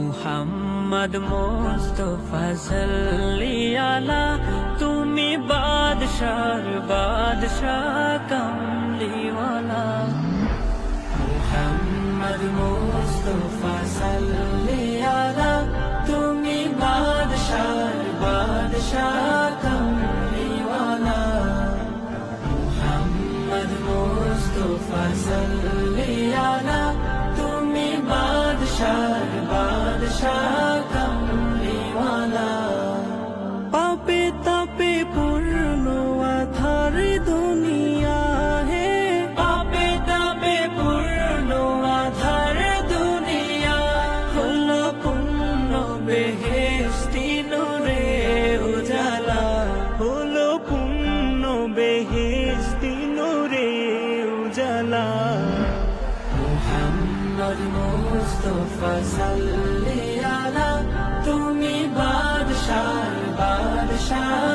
মুহাম্মদ মুস্তাফা সাল্লি আলা, তুমি বাদশার বাদশাহ কামলিওয়ালা। মুহাম্মদ মুস্তাফা সাল্লি আলা, তুমি বাদশার বাদশাহ কামলিওয়ালা। মুহাম্মদ মুস্তাফা সাল্লি আলা, তুমি বাদশার বাদশাহ কামলিওয়ালা। পাপে তাপে পূর্ণ আধার দুনিয়া হে, পাপে তাপে পূর্ণ আধার দুনিয়া। হলো পূর্ণ বেহেশতি নূরে উজালা, হলো পূর্ণ বেহেশতি নূরে উজালা। মুহাম্মদ মুস্তাফা সাল্লি আলা, তুমি বাদশার বাদশাহ